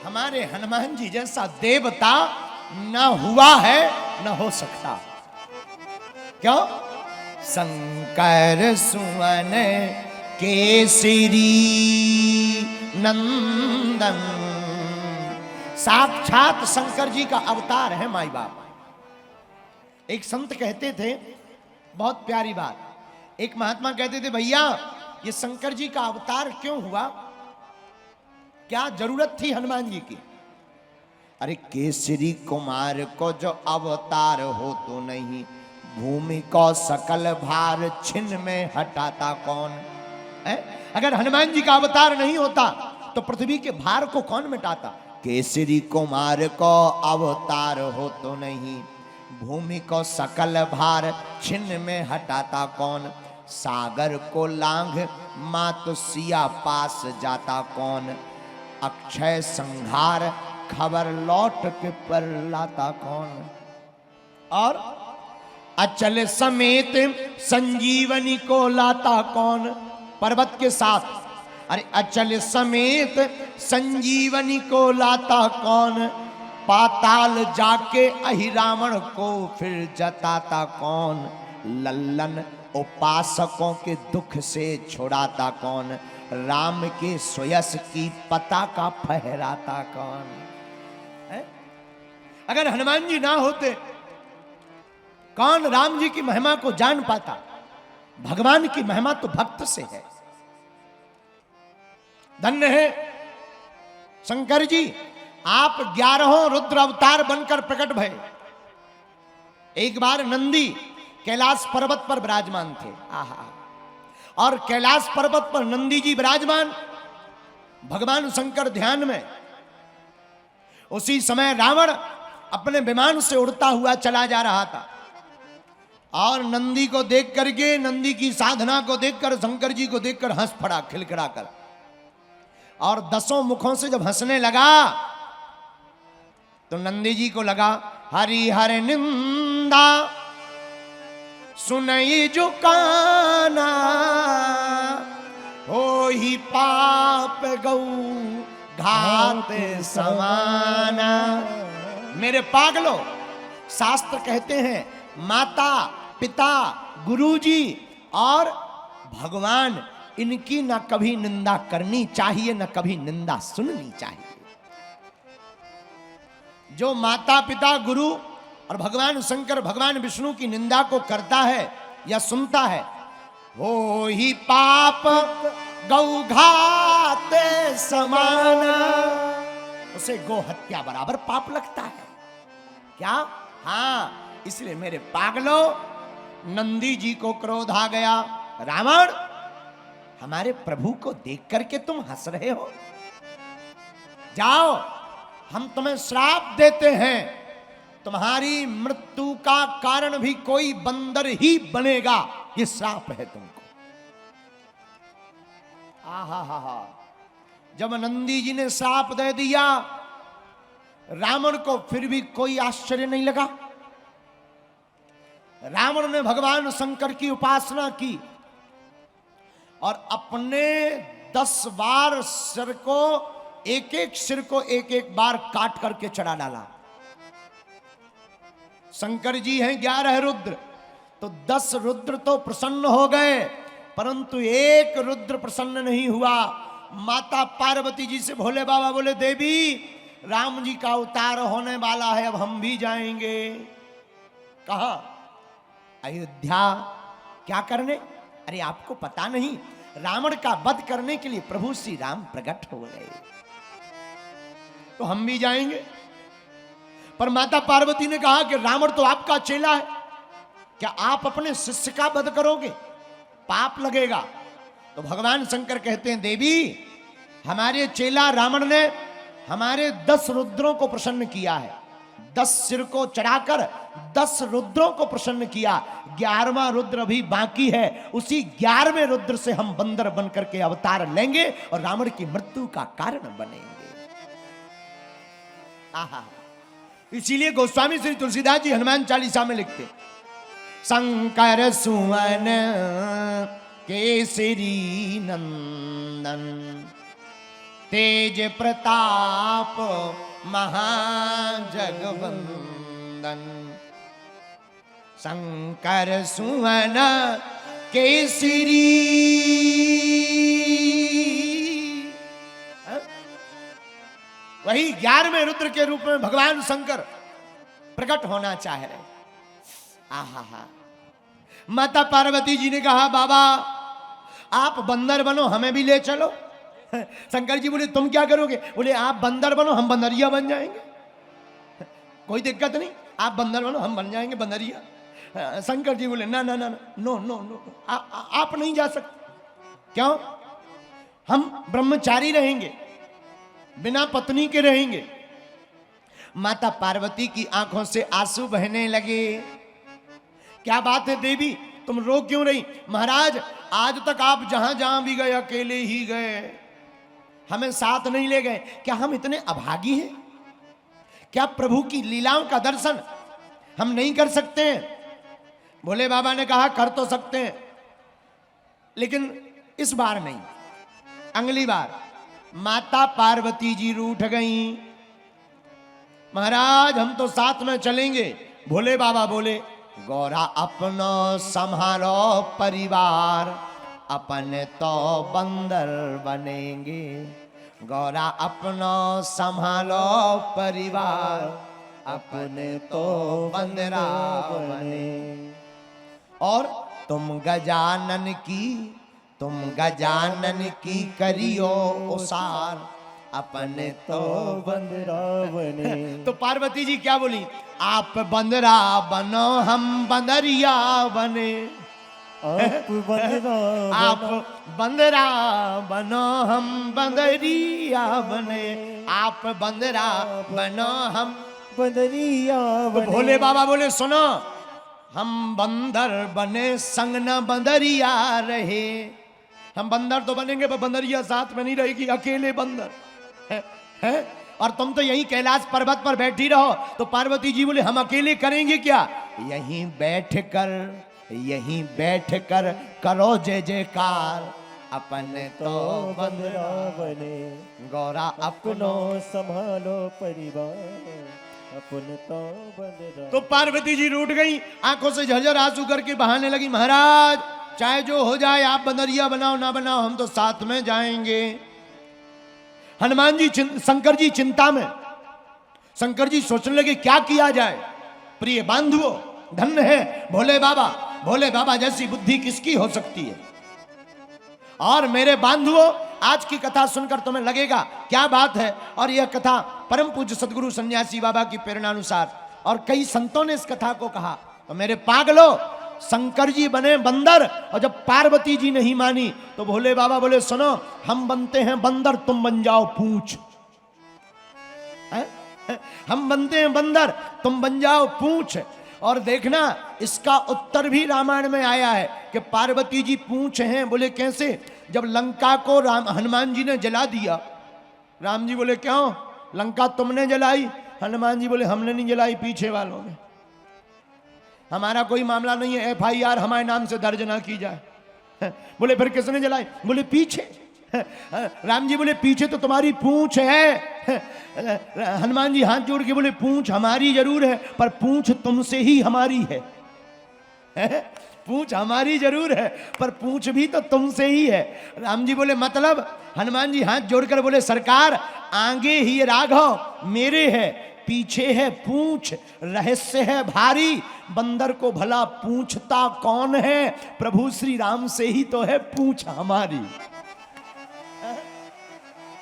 हमारे हनुमान जी जैसा देवता न हुआ है न हो सकता। क्यों? शंकर सुवन केसरी नंदन, साक्षात शंकर जी का अवतार है माई बाप। एक संत कहते थे, बहुत प्यारी बात, एक महात्मा कहते थे, भैया ये शंकर जी का अवतार क्यों हुआ, क्या जरूरत थी हनुमान जी की? अरे केसरी कुमार को जो अवतार हो तो नहीं, भूमि को सकल भार छिन्न में हटाता कौन है? अगर हनुमान जी का अवतार नहीं होता तो पृथ्वी के भार को कौन मिटाता? केसरी कुमार को अवतार हो तो नहीं, भूमि को सकल भार छिन्न में हटाता कौन? सागर को लांघ मात सिया पास जाता कौन? अक्षय संहार खबर लौट के पर लाता कौन? और अचल समेत संजीवनी को लाता कौन? पर्वत के साथ। अरे अचल समेत संजीवनी को लाता कौन? पाताल जाके अहिरावण को फिर जताता कौन? लल्लन उपासकों के दुख से छुड़ाता कौन? राम के सोयस की पताका फहराता कौन है? अगर हनुमान जी ना होते कौन राम जी की महिमा को जान पाता? भगवान की महिमा तो भक्त से है। धन्य है शंकर जी, आप 11 रुद्र अवतार बनकर प्रकट भये। एक बार नंदी कैलाश पर्वत पर विराजमान थे। आहा, और कैलाश पर्वत पर नंदी जी विराजमान, भगवान शंकर ध्यान में। उसी समय रावण अपने विमान से उड़ता हुआ चला जा रहा था और नंदी को देख करके, नंदी की साधना को देखकर, शंकर जी को देखकर हंस पड़ा खिलखिला कर। और 10 मुखों से जब हंसने लगा तो नंदी जी को लगा, हरि हर निंदा सुनई जो काना, हो ही पाप गौ घात समाना। मेरे पागलों, शास्त्र कहते हैं माता पिता गुरुजी और भगवान, इनकी ना कभी निंदा करनी चाहिए, ना कभी निंदा सुननी चाहिए। जो माता पिता गुरु और भगवान शंकर भगवान विष्णु की निंदा को करता है या सुनता है, हो ही पाप गौघात समाना, उसे गो हत्या बराबर पाप लगता है। क्या? हाँ, इसलिए मेरे पागलों, नंदी जी को क्रोध आ गया। रावण, हमारे प्रभु को देख करके तुम हंस रहे हो? जाओ, हम तुम्हें श्राप देते हैं, तुम्हारी मृत्यु का कारण भी कोई बंदर ही बनेगा, ये श्राप है तुमको। आहा हा हा। जब नंदी जी ने श्राप दे दिया, रावण को फिर भी कोई आश्चर्य नहीं लगा। रावण ने भगवान शंकर की उपासना की और अपने 10 बार सिर को, एक एक सिर को एक एक बार काट करके चढ़ा डाला। शंकर जी हैं 11 रुद्र, तो 10 रुद्र तो प्रसन्न हो गए, परंतु एक रुद्र प्रसन्न नहीं हुआ। माता पार्वती जी से भोले बाबा बोले, देवी राम जी का अवतार होने वाला है, अब हम भी जाएंगे। कहा? अयोध्या। क्या करने? अरे आपको पता नहीं, रावण का वध करने के लिए प्रभु श्री राम प्रकट हो गए, तो हम भी जाएंगे। पर माता पार्वती ने कहा कि रावण तो आपका चेला है, क्या आप अपने शिष्य का वध करोगे? पाप लगेगा। तो भगवान शंकर कहते हैं, देवी हमारे चेला रावण ने हमारे 10 रुद्रों को प्रसन्न किया है, 10 सिर को चढ़ाकर 10 रुद्रों को प्रसन्न किया, 11वां रुद्र अभी बाकी है। उसी 11वें रुद्र से हम बंदर बनकर के अवतार लेंगे और रावण की मृत्यु का कारण बनेंगे। आहा, इसीलिए गोस्वामी श्री तुलसीदास जी हनुमान चालीसा में लिखते, शंकर सुवन केसरी नंदन, तेज प्रताप महाजगवंदन शंकर सुवन केसरी। वही 11वें रुद्र के रूप में भगवान शंकर प्रकट होना चाह रहे। आहा, माता पार्वती जी ने कहा बाबा आप बंदर बनो, हमें भी ले चलो। शंकर जी बोले तुम क्या करोगे? बोले आप बंदर बनो, हम बंदरिया बन जाएंगे, कोई दिक्कत नहीं, आप बंदर बनो, हम बन जाएंगे बंदरिया। शंकर जी बोले ना ना ना नो नो नो, आप नहीं जा सकते। क्यों? हम ब्रह्मचारी रहेंगे, बिना पत्नी के रहेंगे। माता पार्वती की आंखों से आंसू बहने लगे। क्या बात है देवी, तुम रो क्यों रही? महाराज आज तक आप जहां जहां भी गए अकेले ही गए, हमें साथ नहीं ले गए। क्या हम इतने अभागी हैं? क्या प्रभु की लीलाओं का दर्शन हम नहीं कर सकते हैं? भोले बाबा ने कहा कर तो सकते हैं, लेकिन इस बार नहीं, अगली बार। माता पार्वती जी रूठ गईं। महाराज हम तो साथ में चलेंगे। भोले बाबा बोले गौरा अपनो संभालो परिवार, अपने तो बंदर बनेंगे। गौरा अपनो संभालो परिवार, अपने तो बंदरा बने। और तुम गजानन की करियो उसार, अपने तो बंदरा बने। तो पार्वती जी क्या बोली? आप बंदरा बनो, हम बंदरिया बने। आप बंदरा बनो, हम बंदरिया बने। आप बंदरा बनो, हम बंदरिया बने। तो भोले बाबा बोले सुनो, हम बंदर बने संग न बंदरिया रहे। हम बंदर तो बनेंगे पर बंदरिया साथ में नहीं रहेगी, अकेले बंदर है? और तुम तो यहीं कैलाश पर्वत पर बैठी रहो। तो पार्वती जी बोले हम अकेले करेंगे क्या? यहीं बैठ कर करो जय जयकार, अपने तो बंदरा बने। गौरा अपनो संभालो परिवार, अपने तो बंदरा। तो पार्वती जी रूठ गई, आंखों से झरझर आंसू करके बहाने लगी। महाराज चाहे जो हो जाए, आप बंदरिया बनाओ ना बनाओ, हम तो साथ में जाएंगे। हनुमान जी शंकर जी चिंता में। शंकर जी सोचने लगे क्या किया जाए। प्रिय बांधवों, धन्य है भोले बाबा। भोले बाबा जैसी बुद्धि किसकी हो सकती है? और मेरे बांधवों, आज की कथा सुनकर तुम्हें लगेगा क्या बात है। और यह कथा परम पूज्य सदगुरु सन्यासी बाबा की प्रेरणानुसार और कई संतों ने इस कथा को कहा। तो मेरे पागलों, शंकर जी बने बंदर, और जब पार्वती जी नहीं मानी तो भोले बाबा बोले सुनो, हम बनते हैं बंदर, तुम बन जाओ पूंछ। हम बनते हैं बंदर, तुम बन जाओ पूंछ। और देखना इसका उत्तर भी रामायण में आया है कि पार्वती जी पूंछ हैं। बोले कैसे? जब लंका को हनुमान जी ने जला दिया, राम जी बोले क्यों? लंका तुमने जलाई? हनुमान जी बोले हमने नहीं जलाई, पीछे वालों ने। हमारा कोई मामला नहीं है, FIR हमारे नाम से दर्ज ना की जाए। बोले फिर किसने जलाई? बोले पीछे। राम जी बोले पीछे तो तुम्हारी पूंछ है। हनुमान जी हाथ जोड़ के बोले पूंछ हमारी जरूर है, पर पूंछ तुमसे ही हमारी है। पूंछ हमारी जरूर है, पर पूंछ भी तो तुमसे ही है। राम जी बोले मतलब? हनुमान जी हाथ जोड़कर बोले सरकार, आगे ही राघव मेरे है, पीछे है पूंछ, रहस्य है भारी। बंदर को भला पूंछता कौन है? प्रभु श्री राम से ही तो है पूंछ हमारी।